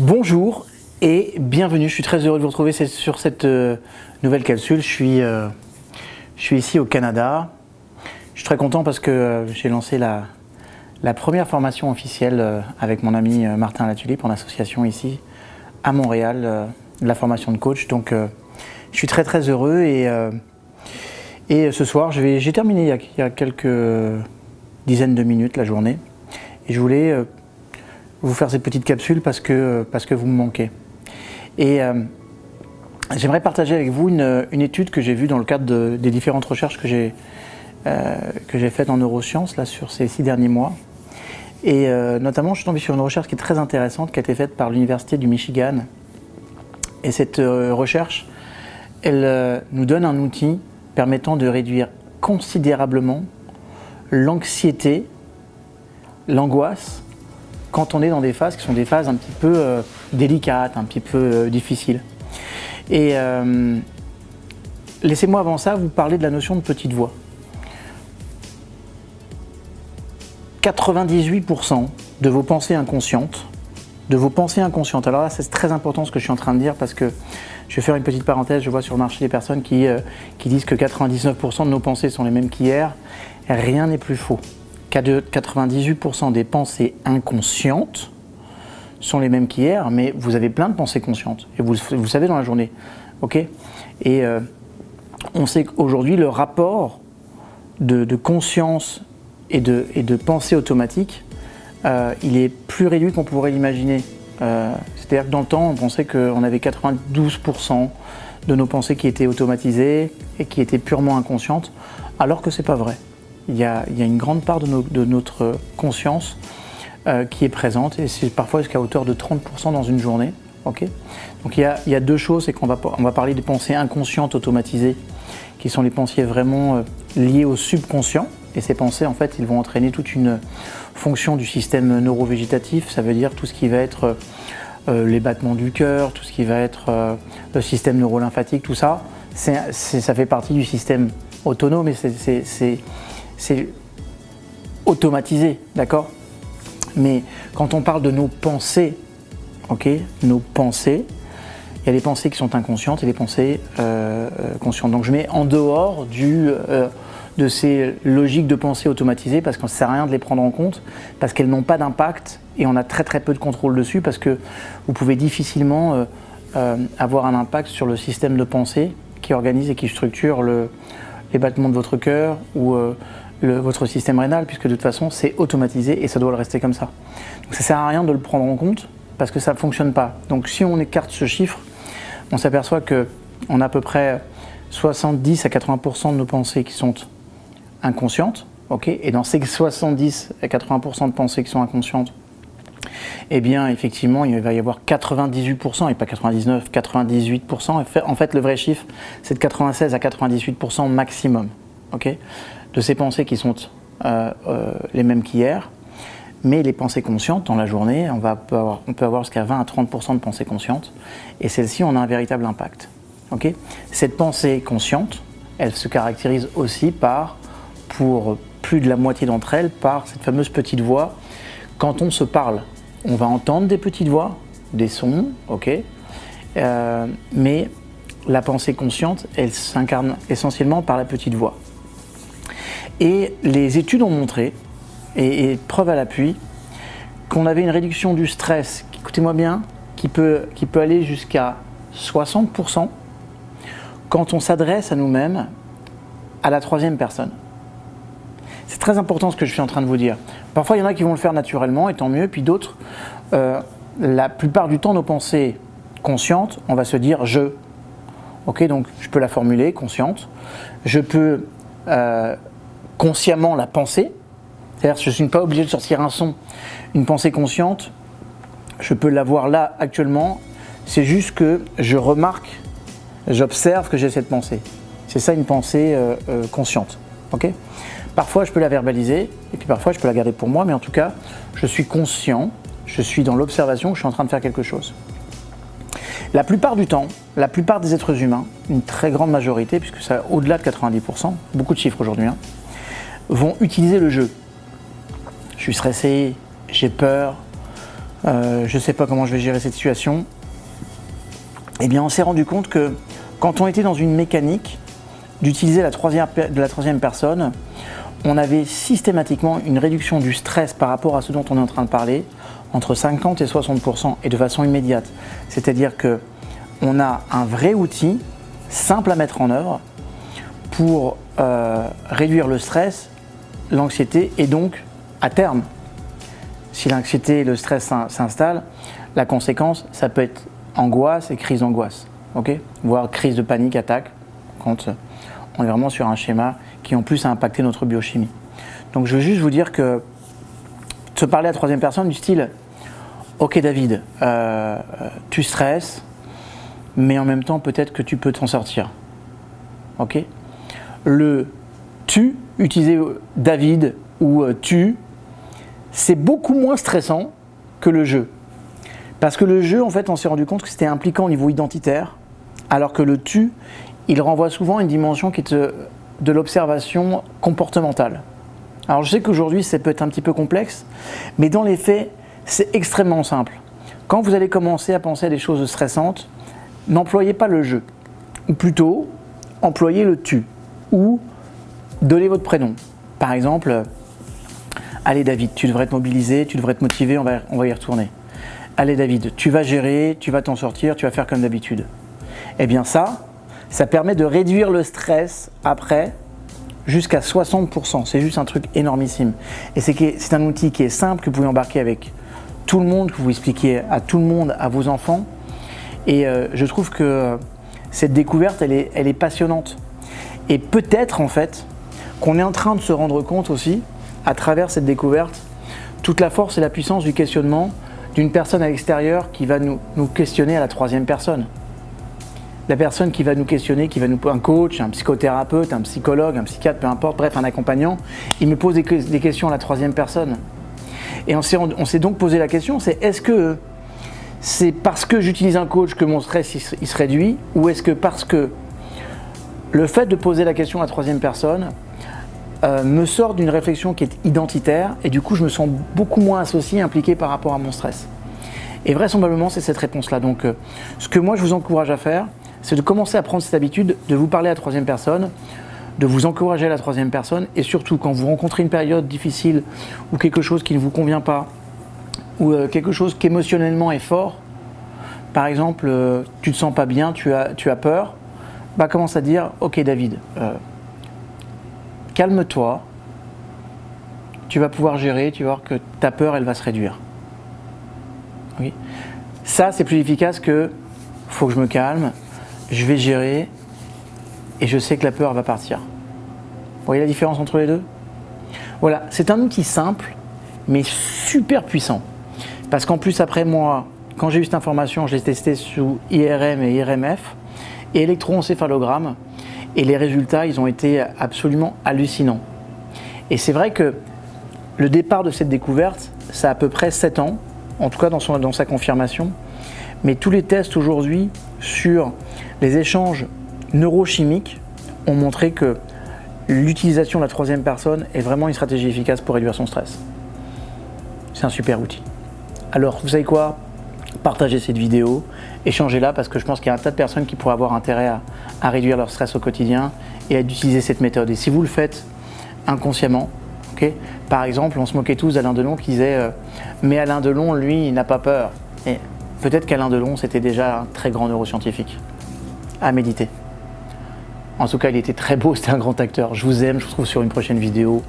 Bonjour et bienvenue, je suis très heureux de vous retrouver sur cette nouvelle capsule. Je suis ici au Canada. Je suis très content parce que j'ai lancé la première formation officielle avec mon ami Martin Latulippe en association ici à Montréal, de la formation de coach. Donc je suis très heureux et ce soir j'ai terminé il y a quelques dizaines de minutes la journée et je voulais vous faire cette petite capsule parce que vous me manquez. Et j'aimerais partager avec vous une étude que j'ai vue dans le cadre des différentes recherches que j'ai faites en neurosciences là, sur ces 6 derniers mois. Et notamment, je suis tombé sur une recherche qui est très intéressante, qui a été faite par l'Université du Michigan. Et cette recherche, elle nous donne un outil permettant de réduire considérablement l'anxiété, l'angoisse, quand on est dans des phases qui sont des phases un petit peu délicates, un petit peu difficiles. Et laissez-moi avant ça vous parler de la notion de petite voix. 98% de vos pensées inconscientes, alors là c'est très important ce que je suis en train de dire parce que je vais faire une petite parenthèse, je vois sur le marché des personnes qui disent que 99% de nos pensées sont les mêmes qu'hier. Rien n'est plus faux. 98% des pensées inconscientes sont les mêmes qu'hier, mais vous avez plein de pensées conscientes, et vous le savez dans la journée, ok ? Et on sait qu'aujourd'hui, le rapport de conscience et de pensée automatique, il est plus réduit qu'on pourrait l'imaginer. C'est-à-dire que dans le temps, on pensait qu'on avait 92% de nos pensées qui étaient automatisées et qui étaient purement inconscientes, alors que c'est pas vrai. Il y a une grande part de notre conscience qui est présente, et c'est parfois jusqu'à hauteur de 30% dans une journée. Okay, donc il y a deux choses, c'est qu'on va parler des pensées inconscientes automatisées, qui sont les pensées vraiment liées au subconscient. Et ces pensées, en fait, ils vont entraîner toute une fonction du système neurovégétatif. Ça veut dire tout ce qui va être les battements du cœur, tout ce qui va être le système neurolymphatique, tout ça. Ça fait partie du système autonome, et c'est automatisé, d'accord ? Mais quand on parle de nos pensées, ok, nos pensées, il y a les pensées qui sont inconscientes et les pensées conscientes. Donc je mets en dehors de ces logiques de pensée automatisées parce qu'on ne sert à rien de les prendre en compte, parce qu'elles n'ont pas d'impact et on a très peu de contrôle dessus, parce que vous pouvez difficilement avoir un impact sur le système de pensée qui organise et qui structure les battements de votre cœur ou votre système rénal, puisque de toute façon c'est automatisé et ça doit le rester comme ça. Donc ça ne sert à rien de le prendre en compte parce que ça ne fonctionne pas. Donc si on écarte ce chiffre, on s'aperçoit qu'on a à peu près 70 à 80% de nos pensées qui sont inconscientes, okay, et dans ces 70 à 80% de pensées qui sont inconscientes, eh bien effectivement il va y avoir 98% et pas 99, 98%. En fait le vrai chiffre c'est de 96 à 98% maximum, okay, de ces pensées qui sont les mêmes qu'hier. Mais les pensées conscientes, dans la journée, on peut avoir jusqu'à 20 à 30% de pensées conscientes, et celles-ci ont un véritable impact. Okay ? Cette pensée consciente, elle se caractérise aussi pour plus de la moitié d'entre elles, par cette fameuse petite voix. Quand on se parle, on va entendre des petites voix, des sons, okay, mais la pensée consciente, elle s'incarne essentiellement par la petite voix. Et les études ont montré, et preuve à l'appui, qu'on avait une réduction du stress, écoutez-moi bien, qui peut aller jusqu'à 60% quand on s'adresse à nous-mêmes à la troisième personne. C'est très important ce que je suis en train de vous dire. Parfois, il y en a qui vont le faire naturellement, et tant mieux, puis d'autres, la plupart du temps, nos pensées conscientes, on va se dire « je ». Ok, donc je peux la formuler, consciente. Je peux consciemment la penser. C'est-à-dire que je ne suis pas obligé de sortir un son, une pensée consciente, je peux l'avoir là actuellement, c'est juste que je remarque, j'observe que j'ai cette pensée. C'est ça une pensée consciente. Okay ? Parfois je peux la verbaliser, et puis parfois je peux la garder pour moi, mais en tout cas, je suis conscient, je suis dans l'observation, je suis en train de faire quelque chose. La plupart du temps, la plupart des êtres humains, une très grande majorité, puisque c'est au-delà de 90%, beaucoup de chiffres aujourd'hui, vont utiliser le jeu. Je suis stressé, j'ai peur, je ne sais pas comment je vais gérer cette situation. Eh bien, on s'est rendu compte que quand on était dans une mécanique d'utiliser la troisième personne, on avait systématiquement une réduction du stress par rapport à ce dont on est en train de parler, entre 50 et 60% et de façon immédiate. C'est-à-dire qu'on a un vrai outil simple à mettre en œuvre pour réduire le stress, l'anxiété et donc, à terme, si l'anxiété et le stress s'installent, la conséquence, ça peut être angoisse et crise d'angoisse, okay, voire crise de panique, attaque, quand on est vraiment sur un schéma qui en plus a impacté notre biochimie. Donc je veux juste vous dire que se parler à la troisième personne du style « Ok David, tu stresses, mais en même temps peut-être que tu peux t'en sortir. » Ok ? Le « tu », utiliser « David » ou « tu », c'est beaucoup moins stressant que le « je ». Parce que le « je », en fait, on s'est rendu compte que c'était impliquant au niveau identitaire, alors que le « tu », il renvoie souvent à une dimension qui est de l'observation comportementale. Alors je sais qu'aujourd'hui, ça peut être un petit peu complexe, mais dans les faits, c'est extrêmement simple. Quand vous allez commencer à penser à des choses stressantes, n'employez pas le « je », ou plutôt, employez le « tu », ou donnez votre prénom. Par exemple, allez David, tu devrais te mobiliser, tu devrais te motiver, on va y retourner. Allez David, tu vas gérer, tu vas t'en sortir, tu vas faire comme d'habitude. Eh bien ça permet de réduire le stress après jusqu'à 60%. C'est juste un truc énormissime. Et c'est un outil qui est simple, que vous pouvez embarquer avec tout le monde, que vous expliquez à tout le monde, à vos enfants. Et je trouve que cette découverte, elle est passionnante. Et peut-être en fait qu'on est en train de se rendre compte aussi, à travers cette découverte, toute la force et la puissance du questionnement d'une personne à l'extérieur qui va nous questionner à la troisième personne. La personne qui va nous questionner, un coach, un psychothérapeute, un psychologue, un psychiatre, peu importe, bref, un accompagnant, il me pose des questions à la troisième personne. Et on s'est donc posé la question, c'est est-ce que c'est parce que j'utilise un coach que mon stress il se réduit, ou est-ce que parce que le fait de poser la question à la troisième personne me sort d'une réflexion qui est identitaire et du coup je me sens beaucoup moins associé, impliqué par rapport à mon stress. Et vraisemblablement c'est cette réponse-là. Donc ce que moi je vous encourage à faire, c'est de commencer à prendre cette habitude de vous parler à la troisième personne, de vous encourager à la troisième personne et surtout quand vous rencontrez une période difficile ou quelque chose qui ne vous convient pas ou quelque chose qui émotionnellement est fort, par exemple tu te sens pas bien, tu as peur, bah commence à dire « Ok David, calme-toi, tu vas pouvoir gérer, tu vas voir que ta peur elle va se réduire. » Oui. Ça c'est plus efficace que « faut que je me calme, je vais gérer et je sais que la peur va partir. » Vous voyez la différence entre les deux ? Voilà, c'est un outil simple mais super puissant. Parce qu'en plus après moi, quand j'ai eu cette information, je l'ai testé sous IRM et IRMF et électroencéphalogramme et les résultats, ils ont été absolument hallucinants. Et c'est vrai que le départ de cette découverte, ça a à peu près 7 ans, en tout cas dans sa confirmation, mais tous les tests aujourd'hui sur les échanges neurochimiques ont montré que l'utilisation de la troisième personne est vraiment une stratégie efficace pour réduire son stress. C'est un super outil. Alors, vous savez quoi ? Partagez cette vidéo, échangez-la parce que je pense qu'il y a un tas de personnes qui pourraient avoir intérêt à réduire leur stress au quotidien et à utiliser cette méthode. Et si vous le faites inconsciemment, okay, par exemple, on se moquait tous d'Alain Delon qui disait mais Alain Delon, lui, il n'a pas peur. Et peut-être qu'Alain Delon, c'était déjà un très grand neuroscientifique. À méditer. En tout cas, il était très beau, c'était un grand acteur. Je vous aime, je vous retrouve sur une prochaine vidéo.